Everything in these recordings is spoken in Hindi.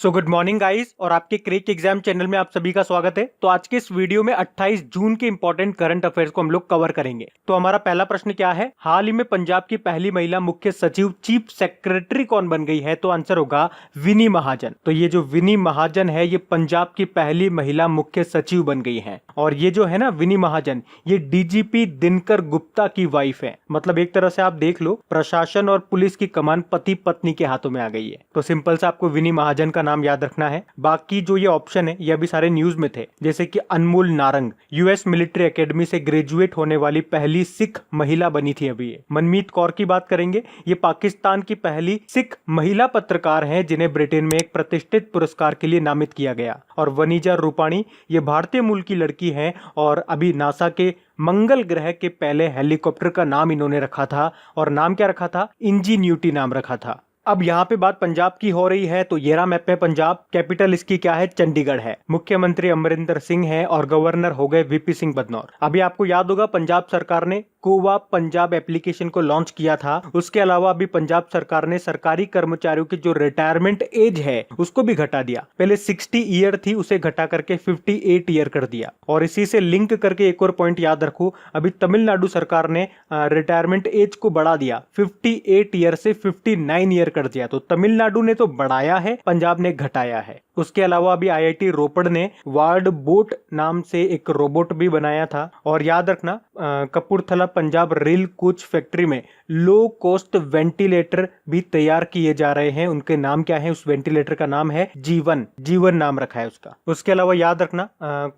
सो गुड मॉर्निंग गाइस और आपके क्रेक एग्जाम चैनल में आप सभी का स्वागत है। तो आज के इस वीडियो में 28 जून के इंपॉर्टेंट करंट अफेयर्स को हम लोग कवर करेंगे। तो हमारा पहला प्रश्न क्या है, हाल ही में पंजाब की पहली महिला मुख्य सचिव चीफ सेक्रेटरी कौन बन गई है? तो आंसर होगा विनी महाजन। तो ये जो विनी महाजन है ये पंजाब की पहली महिला मुख्य सचिव बन गई है। और ये जो है ना विनी महाजन, ये डीजीपी दिनकर गुप्ता की वाइफ है। मतलब एक तरह से आप देख लो प्रशासन और पुलिस की कमान पति पत्नी के हाथों में आ गई है। तो सिंपल से आपको विनी महाजन का नाम याद रखना है। बाकी जो ये ऑप्शन है ये अभी सारे न्यूज में थे, जैसे कि अनमोल नारंग यूएस मिलिट्री एकेडमी से ग्रेजुएट होने वाली पहली सिख महिला बनी थी अभी ये। मनमीत कौर की बात करेंगे, ये पाकिस्तान की पहली सिख महिला पत्रकार हैं जिन्हें ब्रिटेन में एक प्रतिष्ठित पुरस्कार के लिए नामित किया गया। और वनीजा रूपाणी ये भारतीय मूल की लड़की हैं और अभी नासा के मंगल ग्रह के पहले हेलीकॉप्टर का नाम इन्होंने रखा था। और नाम क्या रखा था? इंजीन्यूटी नाम रखा था। अब यहाँ पे बात पंजाब की हो रही है, तो ये रहा मैप में पंजाब। कैपिटल इसकी क्या है? चंडीगढ़ है। मुख्यमंत्री अमरिंदर सिंह है और गवर्नर हो गए वीपी सिंह बदनौर। अभी आपको याद होगा पंजाब सरकार ने गोवा पंजाब एप्लीकेशन को लॉन्च किया था। उसके अलावा अभी पंजाब सरकार ने सरकारी कर्मचारियों की जो रिटायरमेंट एज है उसको भी घटा दिया। पहले 60 ईयर थी, उसे घटा करके 58 ईयर कर दिया। और इसी से लिंक करके एक और पॉइंट याद रखो, अभी तमिलनाडु सरकार ने रिटायरमेंट एज को बढ़ा दिया, 58 ईयर से 59 ईयर कर दिया। तो तमिलनाडु ने तो बढ़ाया है, पंजाब ने घटाया है। उसके अलावा अभी आईआईटी रोपड़ ने वार्ड बोट नाम से एक रोबोट भी बनाया था। और याद रखना Kapurthala Punjab rail coach factory में लो कॉस्ट वेंटिलेटर भी तैयार किए जा रहे हैं। उनके नाम क्या है? उस वेंटिलेटर का नाम है जीवन, जीवन नाम रखा है उसका। उसके अलावा याद रखना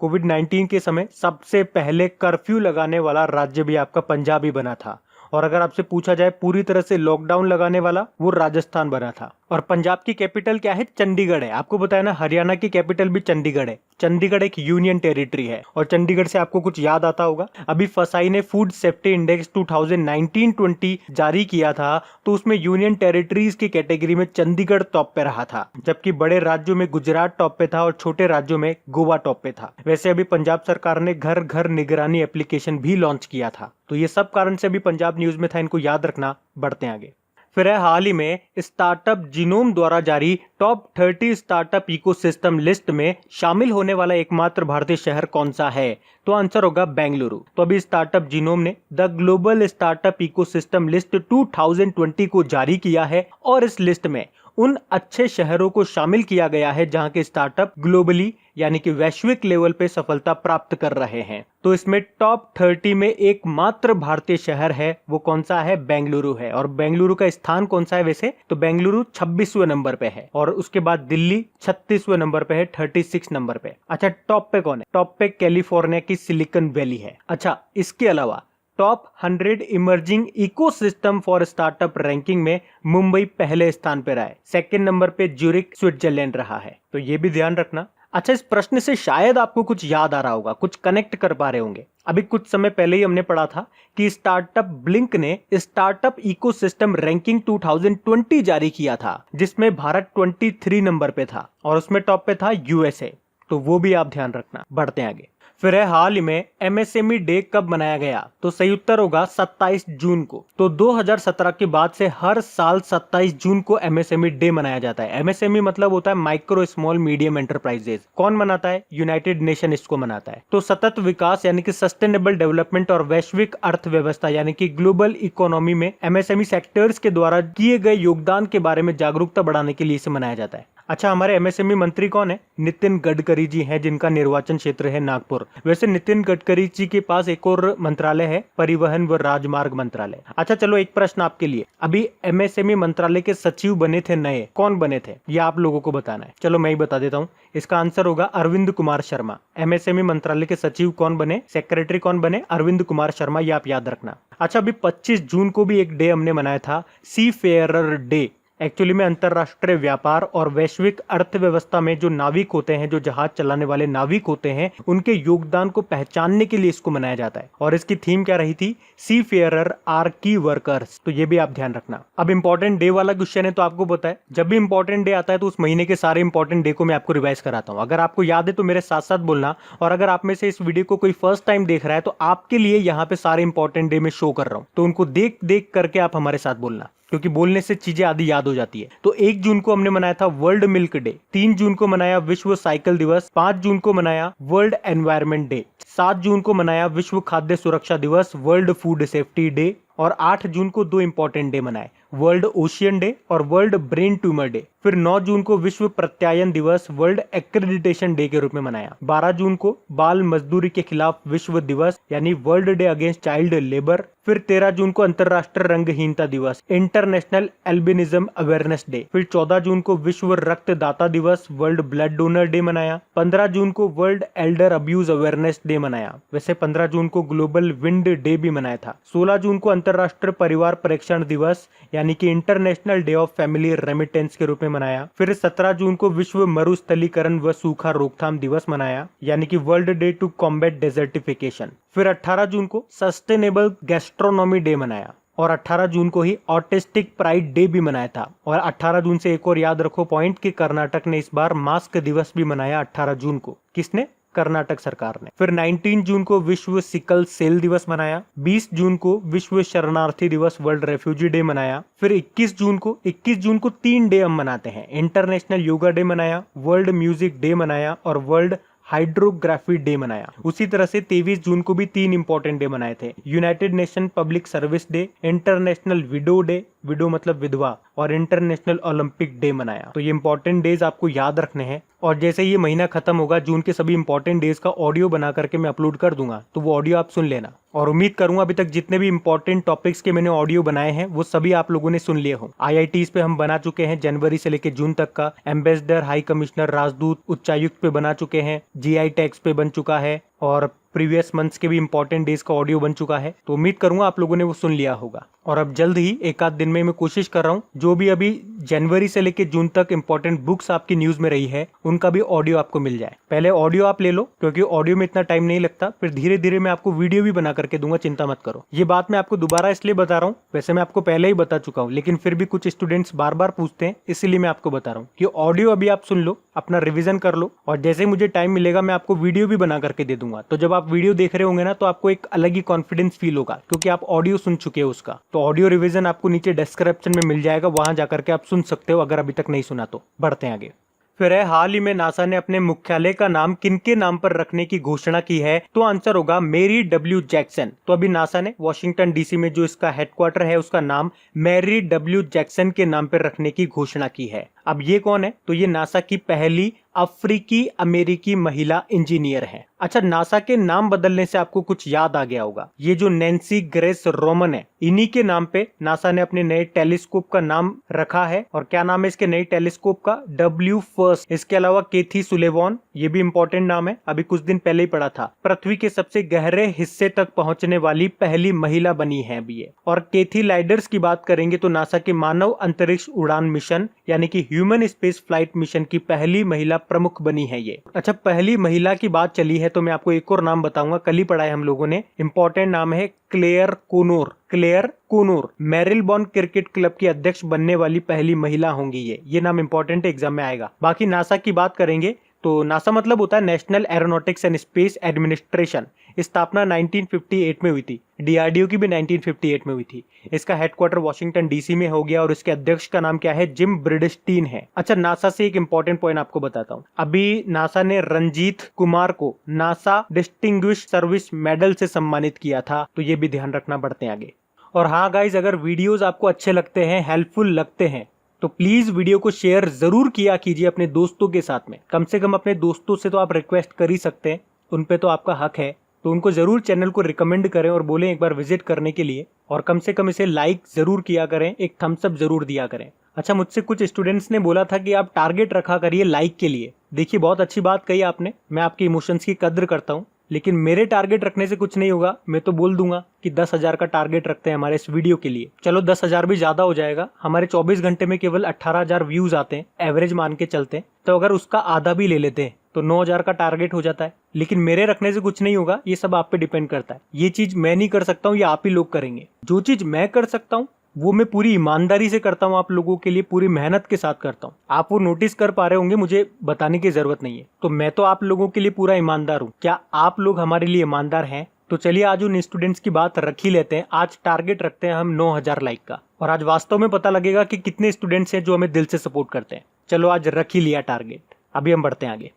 कोविड-19 के समय सबसे पहले कर्फ्यू लगाने वाला राज्य भी आपका पंजाब ही बना था। और अगर आपसे पूछा जाए पूरी तरह से लॉकडाउन लगाने वाला, वो राजस्थान बना था। और पंजाब की कैपिटल क्या है? चंडीगढ़ है। आपको बताया ना हरियाणा की कैपिटल भी चंडीगढ़ है। चंडीगढ़ एक यूनियन टेरिटरी है। और चंडीगढ़ से आपको कुछ याद आता होगा, अभी फसाई ने फूड सेफ्टी इंडेक्स 2019-20 जारी किया था, तो उसमें यूनियन टेरिटरीज की कैटेगरी में चंडीगढ़ टॉप पे रहा था। जबकि बड़े राज्यों में गुजरात टॉप पे था और छोटे राज्यों में गोवा टॉप पे था। वैसे अभी पंजाब सरकार ने घर घर निगरानी एप्लीकेशन भी लॉन्च किया था। तो ये सब कारण से अभी पंजाब न्यूज में था, इनको याद रखना। बढ़ते हैं आगे। फिर है हाल ही में स्टार्टअप जिनोम द्वारा जारी टॉप 30 स्टार्टअप इकोसिस्टम लिस्ट में शामिल होने वाला एकमात्र भारतीय शहर कौन सा है? तो आंसर होगा बेंगलुरु। तो अभी स्टार्टअप जिनोम ने the global startup ecosystem list 2020 को जारी किया है और इस लिस्ट में उन अच्छे शहरों को शामिल किया गया है जहां के स्टार्टअप ग्लोबली यानी कि वैश्विक लेवल पे सफलता प्राप्त कर रहे हैं। तो इसमें टॉप 30 में एकमात्र भारतीय शहर है, वो कौन सा है? बेंगलुरु है। और बेंगलुरु का स्थान कौन सा है वैसे? तो बेंगलुरु 26वें नंबर पे है। और उसके बाद दिल्ली 36वें नंबर पे है, 36 नंबर पे। अच्छा, टॉप पे कौन है? टॉप पे कैलिफोर्निया की सिलिकॉन वैली है। अच्छा, इसके अलावा top 100 emerging ecosystem for startup ranking में मुंबई पहले स्थान पर आए। सेकंड नंबर पे ज्यूरिख स्विट्जरलैंड रहा है। तो ये भी ध्यान रखना। अच्छा, इस प्रश्न से शायद आपको कुछ याद आ रहा होगा, कुछ कनेक्ट कर पा रहे होंगे। अभी कुछ समय पहले ही हमने पढ़ा था कि स्टार्टअप ब्लिंक ने स्टार्टअप इकोसिस्टम रैंकिंग 2020 जारी किया था, जिसमें भारत 23 नंबर पे था और उसमें टॉप पे था यूएसए। तो वो भी आप ध्यान रखना। बढ़ते हैं आगे। फिर है हाल ही में एमएसएमई डे कब मनाया गया? तो सही उत्तर होगा 27 जून को। तो 2017 के बाद से हर साल 27 जून को एमएसएमई डे मनाया जाता है। एमएसएमई मतलब होता है माइक्रो स्मॉल मीडियम एंटरप्राइजेस। कौन मनाता है? यूनाइटेड नेशन इसको मनाता है। तो सतत विकास यानी कि सस्टेनेबल डेवलपमेंट और वैश्विक अर्थव्यवस्था यानी कि ग्लोबल इकोनॉमी में एमएसएमई सेक्टर्स के द्वारा किए गए योगदान के बारे में जागरूकता बढ़ाने के लिए इसे मनाया जाता है। अच्छा, हमारे एमएसएमई मंत्री कौन है? नितिन गडकरी जी हैं, जिनका निर्वाचन क्षेत्र है नागपुर। वैसे नितिन गडकरी जी के पास एक और मंत्रालय है, परिवहन व राजमार्ग मंत्रालय। अच्छा चलो, एक प्रश्न आपके लिए। अभी एमएसएमई मंत्रालय के सचिव बने थे नए, कौन बने थे? ये आप लोगों को बताना है। चलो मैं ही बता देता हूँ। इसका आंसर होगा अरविंद कुमार शर्मा। एमएसएमई मंत्रालय के सचिव कौन बने? सेक्रेटरी कौन बने? अरविंद कुमार शर्मा। ये आप याद रखना। अच्छा, अभी 25 जून को भी एक डे हमने मनाया था, सी फेयरर डे। एक्चुअली में अंतरराष्ट्रीय व्यापार और वैश्विक अर्थव्यवस्था में जो नाविक होते हैं, जो जहाज चलाने वाले नाविक होते हैं, उनके योगदान को पहचानने के लिए इसको मनाया जाता है। और इसकी थीम क्या रही थी? सी फेयरर आर की वर्कर्स। तो ये भी आप ध्यान रखना। अब इंपॉर्टेंट डे वाला क्वेश्चन है, तो आपको पता है जब भी इंपॉर्टेंट डे आता है तो उस महीने के सारे इंपॉर्टेंट डे को मैं आपको रिवाइज कराता हूँ। अगर आपको याद है तो मेरे साथ साथ बोलना। और अगर आप में से इस वीडियो को कोई फर्स्ट टाइम देख रहा है तो आपके लिए यहाँ पे सारे इंपॉर्टेंट डे में शो कर रहा हूँ, तो उनको देख देख करके आप हमारे साथ बोलना। क्योंकि बोलने से चीजें आदि याद हो जाती है। तो 1 जून को हमने मनाया था वर्ल्ड मिल्क डे, 3 जून को मनाया विश्व साइकिल दिवस, 5 जून को मनाया वर्ल्ड एनवायरनमेंट डे, 7 जून को मनाया विश्व खाद्य सुरक्षा दिवस वर्ल्ड फूड सेफ्टी डे, और 8 जून को 2 इंपॉर्टेंट डे मनाए, वर्ल्ड ओशियन डे और वर्ल्ड ब्रेन ट्यूमर डे। फिर 9 जून को विश्व प्रत्यायन दिवस वर्ल्ड एक्रेडिटेशन डे के रूप में मनाया। 12 जून को बाल मजदूरी के खिलाफ विश्व दिवस यानी world day against child labour. फिर 13 जून को अंतरराष्ट्रीय रंगहीनता दिवस इंटरनेशनल एल्बिनिज्म अवेयरनेस डे। फिर 14 जून को विश्व रक्तदाता दिवस वर्ल्ड ब्लड डोनर डे मनाया। 15 जून को world Elder abuse awareness day मनाया। वैसे 15 जून को ग्लोबल विंड डे भी मनाया था। 16 जून को अंतरराष्ट्रीय परिवार प्रेक्षण दिवस यानी कि international day of family remittance के रूप में मनाया। फिर 17 जून को विश्व मरुस्थलीकरण व सूखा रोकथाम दिवस मनाया यानी कि world day to combat desertification. फिर 18 जून को सस्टेनेबल गैस्ट्रोनॉमी डे मनाया और 18 जून को ही ऑटिस्टिक प्राइड डे भी मनाया था। और 18 जून से एक और याद रखो पॉइंट कि कर्नाटक ने इस बार मास्क दिवस भी मनाया 18 जून को। किसने? कर्नाटक सरकार ने। फिर 19 जून को विश्व सिकल सेल दिवस मनाया। 20 जून को विश्व शरणार्थी दिवस वर्ल्ड रेफ्यूजी डे मनाया। फिर 21 जून को 3 डे हम मनाते हैं। इंटरनेशनल योगा डे मनाया, वर्ल्ड म्यूजिक डे मनाया और वर्ल्ड हाइड्रोग्राफी डे मनाया। उसी तरह से 23 जून को भी 3 इंपॉर्टेंट डे मनाए थे, United nation public service day, international window day, window मतलब विधवा, और इंटरनेशनल ओलंपिक डे मनाया। तो ये इंपॉर्टेंट डेज आपको याद रखने हैं। और जैसे ये महीना खत्म होगा जून के सभी इंपॉर्टेंट डेज का ऑडियो बना करके मैं अपलोड कर दूंगा, तो वो ऑडियो आप सुन लेना। और उम्मीद करूंगा अभी तक जितने भी इंपॉर्टेंट टॉपिक्स के मैंने ऑडियो बनाए हैं वो सभी आप लोगों ने सुन लिए हो। IITs पे हम बना चुके हैं जनवरी से लेकर जून तक का, एम्बेसडर, हाई कमिश्नर, राजदूत, उच्चायुक्त पे बना चुके हैं, GI टैक्स पे बन चुका है और प्रीवियस मंथ्स के भी इंपॉर्टेंट डेज का ऑडियो बन चुका है। तो उम्मीद करूंगा आप लोगों ने वो सुन लिया होगा। और अब जल्द ही एक आध दिन में मैं कोशिश कर रहा हूँ जो भी अभी जनवरी से लेकर जून तक इंपॉर्टेंट बुक्स आपकी न्यूज में रही है उनका भी ऑडियो आपको मिल जाए। पहले ऑडियो आप ले लो क्योंकि ऑडियो में इतना टाइम नहीं लगता, फिर धीरे धीरे मैं आपको वीडियो भी बना करके दूंगा, चिंता मत करो। ये बात मैं आपको दोबारा इसलिए बता रहा हूँ, वैसे मैं आपको पहले ही बता चुका हूँ, लेकिन फिर भी कुछ स्टूडेंट्स बार बार पूछते हैं, इसीलिए मैं आपको बता रहा हूँ कि ऑडियो अभी आप सुन लो, अपना रिविजन कर लो, और जैसे ही मुझे टाइम मिलेगा मैं आपको वीडियो भी बना करके दे दूंगा। तो जब आप वीडियो देख रहे होंगे ना तो आपको एक अलग ही कॉन्फिडेंस फील होगा क्योंकि आप ऑडियो सुन चुके हो उसका। तो ऑडियो रिवीजन आपको नीचे डिस्क्रिप्शन में मिल जाएगा, वहां जाकर के आप सुन सकते हो अगर अभी तक नहीं सुना तो। बढ़ते हैं आगे। फिर है, हाल ही में नासा ने अपने मुख्यालय का नाम किनके नाम पर रखने की घोषणा की है? तो आंसर होगा मैरी डब्ल्यू जैक्सन। तो अभी नासा ने वॉशिंगटन DC में जो इसका हेडक्वार्टर है उसका नाम मैरी डब्ल्यू जैक्सन के नाम पर रखने की घोषणा की है। अब ये कौन है? तो ये नासा की पहली अफ्रीकी अमेरिकी महिला इंजीनियर है। अच्छा, नासा के नाम बदलने से आपको कुछ याद आ गया होगा, ये जो नैन्सी ग्रेस रोमन है, इन्हीं के नाम पे नासा ने अपने नए टेलीस्कोप का नाम रखा है। और क्या नाम है इसके नए टेलीस्कोप का? W1। इसके अलावा केथी सुलेवान, ये भी इंपॉर्टेंट नाम है, अभी कुछ दिन पहले ही पढ़ा था, पृथ्वी के सबसे गहरे हिस्से तक पहुंचने वाली पहली महिला बनी है अभी ये। और केथी लाइडर्स की बात करेंगे तो नासा के मानव अंतरिक्ष उड़ान मिशन यानी कि ह्यूमन स्पेस फ्लाइट मिशन की पहली महिला प्रमुख बनी है ये। अच्छा, पहली महिला की बात चली है तो मैं आपको एक और नाम बताऊंगा, कल ही पढ़ा है हम लोगों ने, इंपॉर्टेंट नाम है क्लेयर कोनोर। क्लेयर कोनोर मेरिलबॉर्न क्रिकेट क्लब की अध्यक्ष बनने वाली पहली महिला होंगी ये नाम इंपॉर्टेंट एग्जाम में आएगा। बाकी नासा की बात करेंगे तो नासा मतलब होता है national aeronautics and space administration. स्थापना 1958 में हुई थी। DRDO की भी 1958 में हुई थी। इसका हेडक्वार्टर वॉशिंगटन DC में हो गया और इसके अध्यक्ष का नाम क्या है? जिम ब्रिडस्टीन है। अच्छा, नासा से एक इंपॉर्टेंट पॉइंट आपको बताता हूँ। अभी नासा ने रंजीत कुमार को नासा डिस्टिंग्विश सर्विस मेडल से सम्मानित किया था, तो ये भी ध्यान रखना। बढ़ते हैं आगे। और हाँ गाइज, अगर वीडियोज आपको अच्छे लगते हैं, हेल्पफुल लगते हैं, तो प्लीज वीडियो को शेयर जरूर किया कीजिए अपने दोस्तों के साथ में। कम से कम अपने दोस्तों से तो आप रिक्वेस्ट कर ही सकते हैं, उन पे तो आपका हक है। तो उनको जरूर चैनल को रिकमेंड करें और बोलें एक बार विजिट करने के लिए, और कम से कम इसे लाइक जरूर किया करें, एक थम्स अप जरूर दिया करें। अच्छा, मुझसे कुछ स्टूडेंट्स ने बोला था कि आप टारगेट रखा करिए लाइक के लिए। देखिए, बहुत अच्छी बात कही आपने, मैं आपके इमोशंस की कद्र करता हूँ, लेकिन मेरे टारगेट रखने से कुछ नहीं होगा। मैं तो बोल दूंगा कि 10,000 का टारगेट रखते हैं हमारे इस वीडियो के लिए। चलो 10,000 भी ज्यादा हो जाएगा, हमारे 24 घंटे में केवल 18,000 व्यूज आते हैं, एवरेज मान के चलते हैं, तो अगर उसका आधा भी ले लेते हैं तो 9,000 का टारगेट हो जाता है। लेकिन मेरे रखने से कुछ नहीं होगा, ये सब आप पे डिपेंड करता है। ये चीज मैं नहीं कर सकता हूँ, ये आप ही लोग करेंगे। जो चीज मैं कर सकता हूँ वो मैं पूरी ईमानदारी से करता हूँ, आप लोगों के लिए पूरी मेहनत के साथ करता हूँ। आप वो नोटिस कर पा रहे होंगे, मुझे बताने की जरूरत नहीं है। तो मैं तो आप लोगों के लिए पूरा ईमानदार हूँ। क्या आप लोग हमारे लिए ईमानदार हैं? तो चलिए आज उन स्टूडेंट्स की बात रख ही लेते हैं। आज टारगेट रखते हैं हम 9000 लाइक का, और आज वास्तव में पता लगेगा कि कितने स्टूडेंट्स हैं जो हमें दिल से सपोर्ट करते हैं। चलो आज रख ही लिया टारगेट, अभी हम बढ़ते हैं आगे।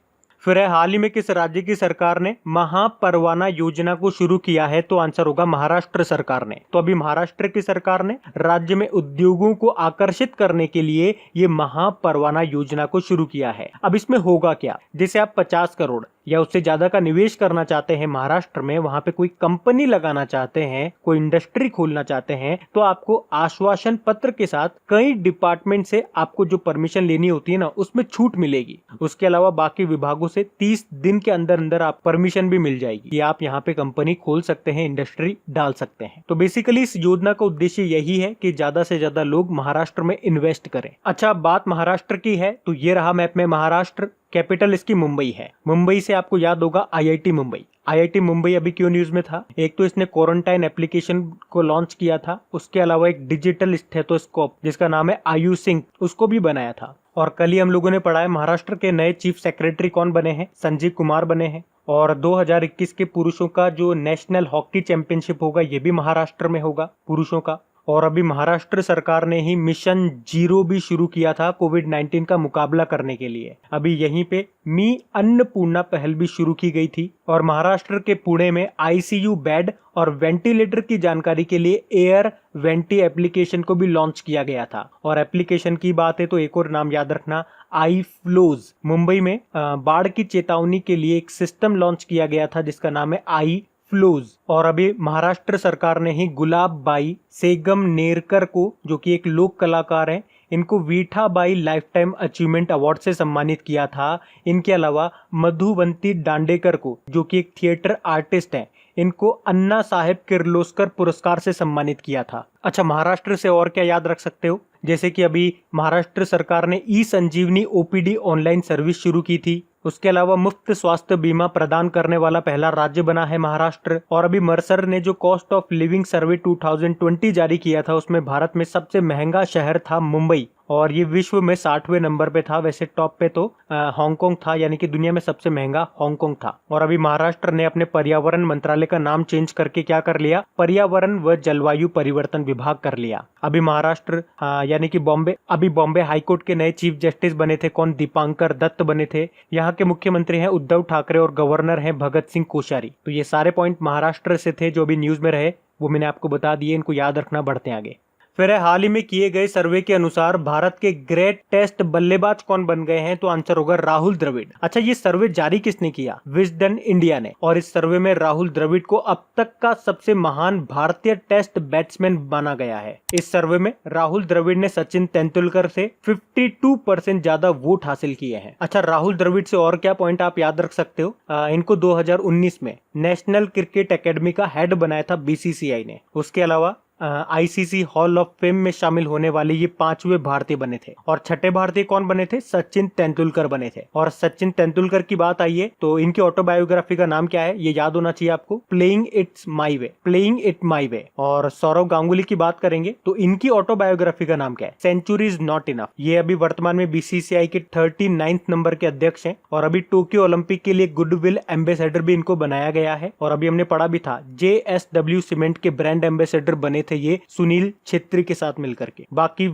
फिर है, हाल ही में किस राज्य की सरकार ने महापरवाना योजना को शुरू किया है? तो आंसर होगा महाराष्ट्र सरकार ने। तो अभी महाराष्ट्र की सरकार ने राज्य में उद्योगों को आकर्षित करने के लिए ये महापरवाना योजना को शुरू किया है। अब इसमें होगा क्या? जैसे आप 50 करोड़ या उससे ज्यादा का निवेश करना चाहते हैं महाराष्ट्र में, वहां पे कोई कंपनी लगाना चाहते हैं, कोई इंडस्ट्री खोलना चाहते हैं, तो आपको आश्वासन पत्र के साथ कई डिपार्टमेंट से आपको जो परमिशन लेनी होती है ना, उसमें छूट मिलेगी। उसके अलावा बाकी विभागों से 30 दिन के अंदर अंदर आप परमिशन भी मिल जाएगी कि आप यहाँ पे कंपनी खोल सकते हैं, इंडस्ट्री डाल सकते हैं। तो बेसिकली इस योजना का उद्देश्य यही है कि ज्यादा से ज्यादा लोग महाराष्ट्र में इन्वेस्ट करें। अच्छा, बात महाराष्ट्र की है तो ये रहा मैप में महाराष्ट्र। कैपिटल इसकी मुंबई है। मुंबई से आपको याद होगा आईआईटी मुंबई। आईआईटी मुंबई अभी क्यों न्यूज में था? एक तो इसने क्वारंटाइन एप्लीकेशन को लॉन्च किया था, उसके अलावा एक डिजिटल स्टेथोस्कोप जिसका नाम है आयुसिंक, उसको भी बनाया था। और कल ही हम लोगों ने पढ़ा है महाराष्ट्र के नए चीफ सेक्रेटरी कौन बने हैं? संजीव कुमार बने हैं। और 2021 के पुरुषों का जो नेशनल हॉकी चैंपियनशिप होगा ये भी महाराष्ट्र में होगा पुरुषों का। और अभी महाराष्ट्र सरकार ने ही मिशन 0 भी शुरू किया था कोविड-19 का मुकाबला करने के लिए। अभी यहीं पे मी अन्नपूर्णा पहल भी शुरू की गई थी। और महाराष्ट्र के पुणे में आईसीयू बेड और वेंटिलेटर की जानकारी के लिए एयर वेंटी एप्लीकेशन को भी लॉन्च किया गया था। और एप्लीकेशन की बात है तो एक और नाम याद रखना, आई फ्लोज। मुंबई में बाढ़ की चेतावनी के लिए एक सिस्टम लॉन्च किया गया था जिसका नाम है आई फ्लोज। और अभी महाराष्ट्र सरकार ने ही गुलाब बाई सेगम नेरकर को, जो कि एक लोक कलाकार हैं, इनको Vithabai lifetime achievement award से सम्मानित किया था। इनके अलावा मधुवंती दांडेकर को, जो कि एक थिएटर आर्टिस्ट हैं, इनको अन्ना साहेब किर्लोस्कर पुरस्कार से सम्मानित किया था। अच्छा, महाराष्ट्र से और क्या याद रख सकते हो? जैसे कि अभी महाराष्ट्र सरकार ने ई संजीवनी ओपीडी ऑनलाइन सर्विस शुरू की थी। उसके अलावा मुफ्त स्वास्थ्य बीमा प्रदान करने वाला पहला राज्य बना है महाराष्ट्र। और अभी मर्सर ने जो कॉस्ट ऑफ लिविंग सर्वे 2020 जारी किया था, उसमें भारत में सबसे महंगा शहर था मुंबई, और ये विश्व में 60वें नंबर पे था। वैसे टॉप पे तो हांगकांग था, यानी कि दुनिया में सबसे महंगा हांगकांग था। और अभी महाराष्ट्र ने अपने पर्यावरण मंत्रालय का नाम चेंज करके क्या कर लिया? पर्यावरण व जलवायु परिवर्तन विभाग कर लिया। अभी महाराष्ट्र यानी कि बॉम्बे हाईकोर्ट के नए चीफ जस्टिस बने थे कौन? दीपांकर दत्त बने थे। यहाँ के मुख्यमंत्री हैं उद्धव ठाकरे और गवर्नर हैं भगत सिंह कोश्यारी। तो ये सारे पॉइंट महाराष्ट्र से थे जो भी न्यूज में रहे, वो मैंने आपको बता दिए, इनको याद रखना। बढ़ते हैं आगे। फिर है, हाल ही में किए गए सर्वे के अनुसार भारत के ग्रेट टेस्ट बल्लेबाज कौन बन गए हैं? तो आंसर होगा राहुल द्रविड़। अच्छा, ये सर्वे जारी किसने किया? विजडन इंडिया ने। और इस सर्वे में राहुल द्रविड़ को अब तक का सबसे महान भारतीय टेस्ट बैट्समैन माना गया है। इस सर्वे में राहुल द्रविड़ ने सचिन तेंदुलकर से 52% ज्यादा वोट हासिल किए हैं। अच्छा, राहुल द्रविड़ से और क्या पॉइंट आप याद रख सकते हो? इनको 2019 में नेशनल क्रिकेट एकेडमी का हेड बनाया था बीसीसीआई ने। उसके अलावा आईसीसी हॉल ऑफ फेम में शामिल होने वाले ये 5वें भारतीय बने थे। और छठे भारतीय कौन बने थे? सचिन तेंदुलकर बने थे। और सचिन तेंदुलकर की बात आई है तो इनकी ऑटोबायोग्राफी का नाम क्या है? ये याद होना चाहिए आपको, playing it's my way, playing it my way. और सौरव गांगुली की बात करेंगे तो इनकी ऑटोबायोग्राफी का नाम क्या है? Century is not enough. ये अभी वर्तमान में बीसीसीआई के 39 नंबर के अध्यक्ष हैं। और अभी टोक्यो ओलंपिक के लिए गुडविल एम्बेसडर भी इनको बनाया गया है। और अभी हमने पढ़ा भी था, JSW सीमेंट के ब्रांड एम्बेसडर बने थे ये सुनील छेत्री के साथ मिलकर के। बाकी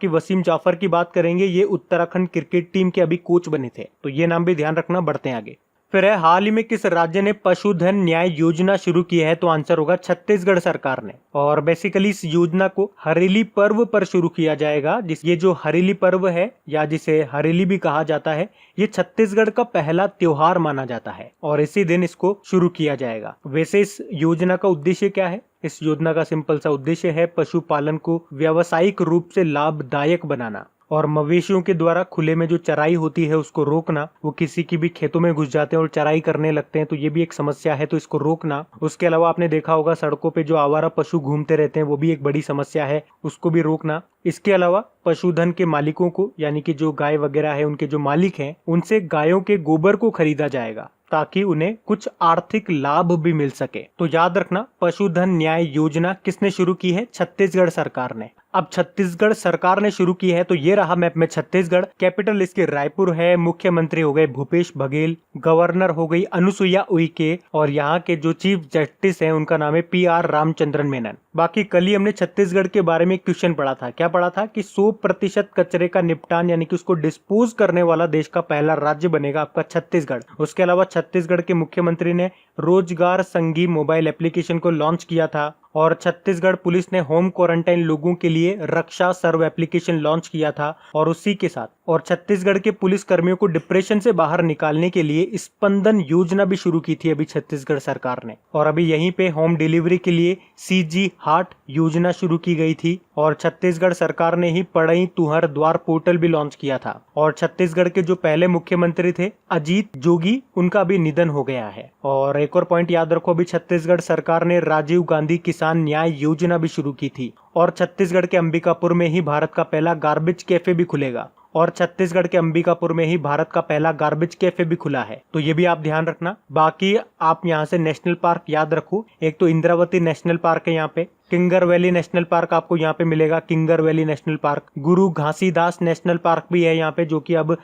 वसीम जाफर की बात करेंगे, ये उत्तराखंड क्रिकेट टीम के अभी कोच बने थे, तो ये नाम भी ध्यान रखना। बढ़ते हैं आगे। फिर है, हाल ही में किस राज्य ने पशुधन न्याय योजना शुरू की है? तो आंसर होगा छत्तीसगढ़ सरकार ने। और बेसिकली इस योजना को हरेली पर्व पर शुरू किया जाएगा। ये जो हरेली पर्व है, या जिसे हरेली भी कहा जाता है, ये छत्तीसगढ़ का पहला त्योहार माना जाता है और इसी दिन इसको शुरू किया जाएगा। वैसे इस योजना का उद्देश्य क्या है? इस योजना का सिंपल सा उद्देश्य है पशुपालन को व्यावसायिक रूप से लाभदायक बनाना और मवेशियों के द्वारा खुले में जो चराई होती है उसको रोकना। वो किसी की भी खेतों में घुस जाते हैं और चराई करने लगते हैं, तो ये भी एक समस्या है, तो इसको रोकना। उसके अलावा आपने देखा होगा सड़कों पे जो आवारा पशु घूमते रहते हैं, वो भी एक बड़ी समस्या है, उसको भी रोकना। इसके अलावा पशुधन के मालिकों को, यानी कि जो गाय वगैरह है उनके जो मालिक हैं, उनसे गायों के गोबर को खरीदा जाएगा ताकि उन्हें कुछ आर्थिक लाभ भी मिल सके। तो याद रखना, पशुधन न्याय योजना किसने शुरू की है? छत्तीसगढ़ सरकार ने। अब छत्तीसगढ़ सरकार ने शुरू की है तो ये रहा मैप में छत्तीसगढ़। कैपिटल इसकी रायपुर है। मुख्यमंत्री हो गए भूपेश बघेल, गवर्नर हो गई अनुसुईया उइके, और यहाँ के जो चीफ जस्टिस हैं उनका नाम है PR रामचंद्रन मेनन। बाकी कल ही हमने छत्तीसगढ़ के बारे में एक क्वेश्चन पढ़ा था। क्या पढ़ा था? कि 100% कचरे का निपटान यानी कि उसको डिस्पोज करने वाला देश का पहला राज्य बनेगा आपका छत्तीसगढ़। उसके अलावा छत्तीसगढ़ के मुख्यमंत्री ने रोजगार संगी मोबाइल एप्लीकेशन को लॉन्च किया था, और छत्तीसगढ़ पुलिस ने होम क्वारंटाइन लोगों के लिए रक्षा सर्व एप्लीकेशन लॉन्च किया था। और उसी के साथ और छत्तीसगढ़ के पुलिस कर्मियों को डिप्रेशन से बाहर निकालने के लिए स्पंदन योजना भी शुरू की थी अभी छत्तीसगढ़ सरकार ने। और अभी यहीं पे होम डिलीवरी के लिए CG हार्ट योजना शुरू की गई थी। और छत्तीसगढ़ सरकार ने ही पढ़ई तुहर द्वार पोर्टल भी लॉन्च किया था। और छत्तीसगढ़ के जो पहले मुख्यमंत्री थे अजीत जोगी, उनका भी निधन हो गया है। और एक और पॉइंट याद रखो, अभी छत्तीसगढ़ सरकार ने राजीव गांधी किसान न्याय योजना भी शुरू की थी। और छत्तीसगढ़ के अंबिकापुर में ही भारत का पहला गार्बेज कैफे भी खुलेगा। और छत्तीसगढ़ के अंबिकापुर में ही भारत का पहला गार्बेज कैफे भी खुला है। तो ये भी आप ध्यान रखना। बाकी आप यहाँ से नेशनल पार्क याद रखो। एक तो इंद्रावती नेशनल पार्क है यहाँ पे, किंगर वैली नेशनल पार्क आपको यहाँ पे मिलेगा, किंगर वैली नेशनल पार्क। गुरु घासीदास नेशनल पार्क भी है यहाँ पे, जो कि अब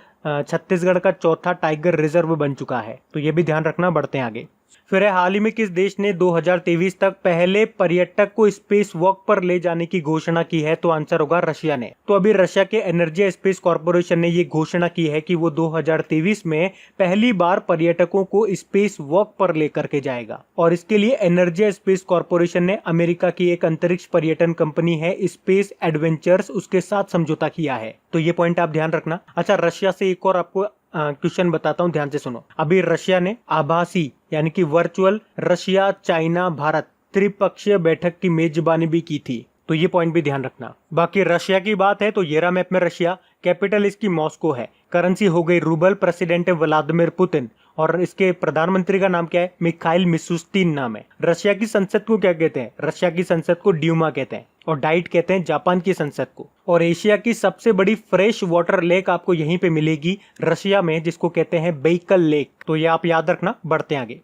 छत्तीसगढ़ का चौथा टाइगर रिजर्व बन चुका है। तो ये भी ध्यान रखना। बढ़ते हैं आगे। फिर है, हाल ही में किस देश ने 2023 तक पहले पर्यटक को स्पेस वॉक पर ले जाने की घोषणा की है? तो आंसर होगा रशिया ने। तो अभी रशिया के एनर्जी स्पेस कॉर्पोरेशन ने ये घोषणा की है कि वो 2023 में पहली बार पर्यटकों को स्पेस वॉक पर लेकर के जाएगा। और इसके लिए एनर्जी स्पेस कॉर्पोरेशन ने अमेरिका की एक अंतरिक्ष पर्यटन कंपनी है स्पेस एडवेंचर्स, उसके साथ समझौता किया है। तो ये पॉइंट आप ध्यान रखना। अच्छा, रशिया से एक और आपको क्वेश्चन बताता हूं, ध्यान से सुनो। अभी रशिया ने आभासी यानी कि वर्चुअल रशिया चाइना भारत त्रिपक्षीय बैठक की मेजबानी भी की थी। तो ये पॉइंट भी ध्यान रखना। बाकी रशिया की बात है तो ये रहा मैप में रशिया। कैपिटल इसकी मॉस्को है। करेंसी हो गई रूबल। प्रेसिडेंट है व्लादिमीर पुतिन। और इसके प्रधानमंत्री का नाम क्या है? मिखाइल मिशुस्तिन नाम है। रशिया की संसद को क्या कहते हैं? रशिया की संसद को ड्यूमा कहते हैं। और डाइट कहते हैं जापान की संसद को। और एशिया की सबसे बड़ी फ्रेश वाटर लेक आपको यहीं पे मिलेगी रशिया में, जिसको कहते हैं बेइकल लेक। तो ये आप याद रखना। बढ़ते आगे।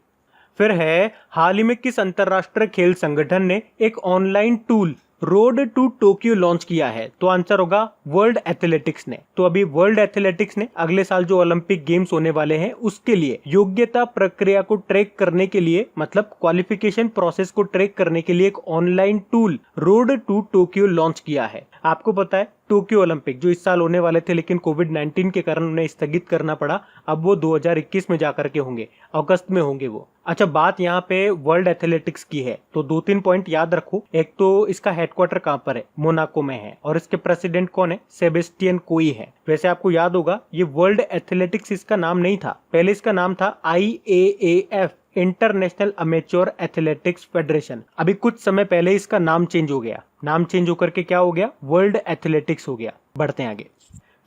फिर है, हाल ही में किस अंतरराष्ट्रीय खेल संगठन ने एक online tool road to Tokyo launch किया है? तो आंसर होगा वर्ल्ड एथलेटिक्स ने। तो अभी वर्ल्ड एथलेटिक्स ने अगले साल जो ओलंपिक गेम्स होने वाले हैं उसके लिए योग्यता प्रक्रिया को ट्रैक करने के लिए, मतलब क्वालिफिकेशन प्रोसेस को ट्रैक करने के लिए एक online tool road to Tokyo launch किया है। आपको पता है टोक्यो ओलंपिक जो इस साल होने वाले थे, लेकिन कोविड-19 के कारण उन्हें स्थगित करना पड़ा। अब वो 2021 में जाकर के होंगे, अगस्त में होंगे वो। अच्छा, बात यहाँ पे वर्ल्ड एथलेटिक्स की है तो 2-3 पॉइंट याद रखो। एक तो इसका हेडक्वार्टर कहाँ पर है? मोनाको में है। और इसके प्रेसिडेंट कौन है? सेबेस्टियन कोई है। वैसे आपको याद होगा ये वर्ल्ड एथलेटिक्स इसका नाम नहीं था, पहले इसका नाम था IAAF, international amateur athletics federation. अभी कुछ समय पहले इसका नाम चेंज हो गया। नाम चेंज होकर के क्या हो गया? वर्ल्ड एथलेटिक्स हो गया। बढ़ते हैं आगे।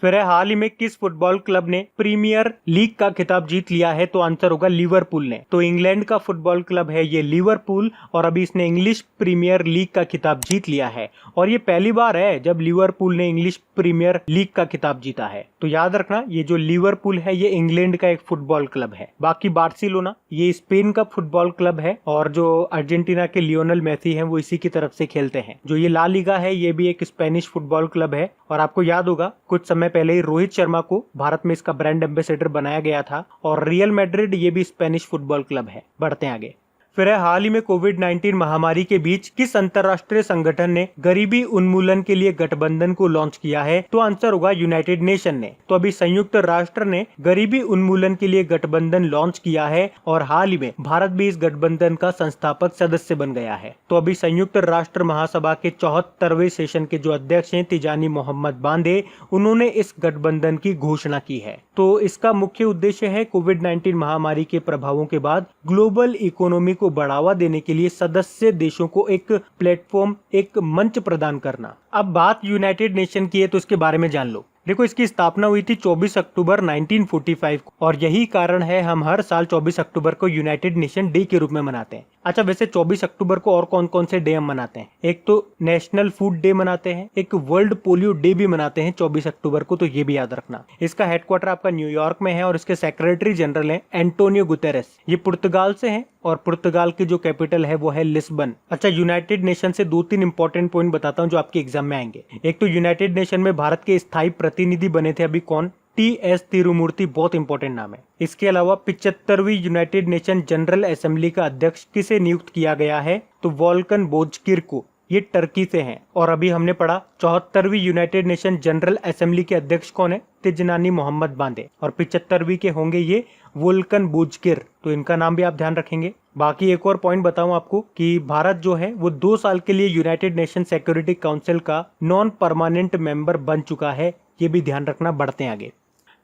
फिर है, हाल ही में किस फुटबॉल क्लब ने प्रीमियर लीग का खिताब जीत लिया है? तो आंसर होगा लिवरपूल ने। तो इंग्लैंड का फुटबॉल क्लब है ये लिवरपूल, और अभी इसने इंग्लिश प्रीमियर लीग का खिताब जीत लिया है। और ये पहली बार है जब लिवरपूल ने इंग्लिश प्रीमियर लीग का खिताब जीता है। तो याद रखना, ये जो लिवरपूल है ये इंग्लैंड का एक फुटबॉल क्लब है। बाकी बार्सिलोना ये स्पेन का फुटबॉल क्लब है, और जो अर्जेंटीना के लियोनेल मेसी हैं वो इसी की तरफ से खेलते हैं। जो ये ला लीगा है ये भी एक स्पेनिश फुटबॉल क्लब है। और आपको याद होगा कुछ समय पहले ही रोहित शर्मा को भारत में इसका ब्रांड एम्बेसडर बनाया गया था। और रियल मैड्रिड ये भी स्पेनिश फुटबॉल क्लब है। बढ़ते हैं आगे। फिर है, हाल ही में कोविड-19 महामारी के बीच किस अंतरराष्ट्रीय संगठन ने गरीबी उन्मूलन के लिए गठबंधन को लॉन्च किया है? तो आंसर होगा यूनाइटेड नेशन ने। तो अभी संयुक्त राष्ट्र ने गरीबी उन्मूलन के लिए गठबंधन लॉन्च किया है, और हाल ही में भारत भी इस गठबंधन का संस्थापक सदस्य बन गया है। तो अभी संयुक्त राष्ट्र महासभा के 74वें सेशन के जो अध्यक्ष हैं तिजानी मोहम्मद बांदे, उन्होंने इस गठबंधन की घोषणा की है। तो इसका मुख्य उद्देश्य है कोविड-19 महामारी के प्रभावों के बाद ग्लोबल इकोनॉमी को बढ़ावा देने के लिए सदस्य देशों को एक प्लेटफॉर्म, एक मंच प्रदान करना। अब बात यूनाइटेड नेशन की है तो इसके बारे में जान लो। देखो, इसकी स्थापना हुई थी 24 अक्टूबर 1945 को, और यही कारण है हम हर साल 24 अक्टूबर को यूनाइटेड नेशन डे के रूप में मनाते हैं। अच्छा, वैसे 24 अक्टूबर को और कौन कौन से डे हम मनाते हैं? एक तो नेशनल फूड डे मनाते हैं, एक वर्ल्ड पोलियो डे भी मनाते हैं 24 अक्टूबर को, तो ये भी याद रखना। इसका हेडक्वार्टर आपका न्यूयॉर्क में है और इसके सेक्रेटरी जनरल हैं एंटोनियो गुतेरेस। ये पुर्तगाल से हैं और पुर्तगाल की जो कैपिटल है वो है लिस्बन। अच्छा, यूनाइटेड नेशन से 2-3 इंपॉर्टेंट पॉइंट बताता हूँ जो आपके एग्जाम में आएंगे। एक तो यूनाइटेड नेशन में भारत के स्थायी प्रतिनिधि बने थे अभी कौन? टी.एस. तिरुमूर्ति, बहुत इंपॉर्टेंट नाम है। इसके अलावा 75वीं यूनाइटेड नेशन जनरल असेंबली का अध्यक्ष किसे नियुक्त किया गया है? तो वोल्कन बोजकिर को, ये टर्की से हैं। और अभी हमने पढ़ा 74वीं यूनाइटेड नेशन जनरल असेंबली के अध्यक्ष कौन है? तिजनानी मोहम्मद बांदे। और 75वीं के होंगे ये वोल्कन बोजकिर, तो इनका नाम भी आप ध्यान रखेंगे। बाकी एक और पॉइंट बताऊं आपको कि भारत जो है वो 2 साल के लिए यूनाइटेड नेशन सिक्योरिटी काउंसिल का नॉन परमानेंट मेंबर बन चुका है, ये भी ध्यान रखना। बढ़ते हैं आगे।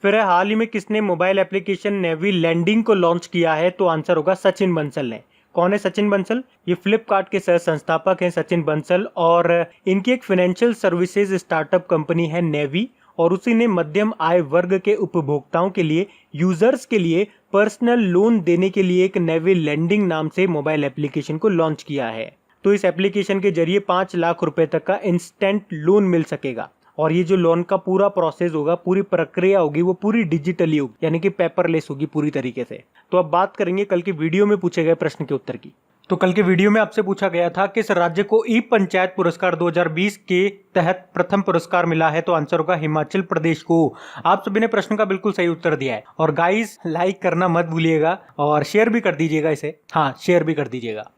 फिर हाल ही में किसने मोबाइल एप्लीकेशन नेवी लैंडिंग को लॉन्च किया है? तो आंसर होगा सचिन बंसल ने। कौन है सचिन बंसल? ये फ्लिपकार्ट के सह संस्थापक हैं सचिन बंसल, और इनकी एक फाइनेंशियल सर्विसेज स्टार्टअप कंपनी है नेवी, और उसी ने मध्यम आय वर्ग के उपभोक्ताओं के लिए, यूजर्स के लिए पर्सनल लोन देने के लिए एक नेवी लैंडिंग नाम से मोबाइल एप्लीकेशन को लॉन्च किया है। तो इस एप्लीकेशन के जरिए 5 लाख रुपए तक का इंस्टेंट लोन मिल सकेगा, और ये जो लोन का पूरा प्रोसेस होगा, पूरी प्रक्रिया होगी, वो पूरी डिजिटली होगी, यानी कि पेपरलेस होगी पूरी तरीके से। तो अब बात करेंगे कल की वीडियो में पूछे गए प्रश्न के उत्तर की। तो कल के वीडियो में आपसे पूछा गया था किस राज्य को ई पंचायत पुरस्कार 2020 के तहत प्रथम पुरस्कार मिला है? तो आंसर होगा हिमाचल प्रदेश को। आप सभी ने प्रश्न का बिल्कुल सही उत्तर दिया है। और गाइस, लाइक करना मत भूलिएगा और शेयर भी कर दीजिएगा इसे। हाँ, शेयर भी कर दीजिएगा।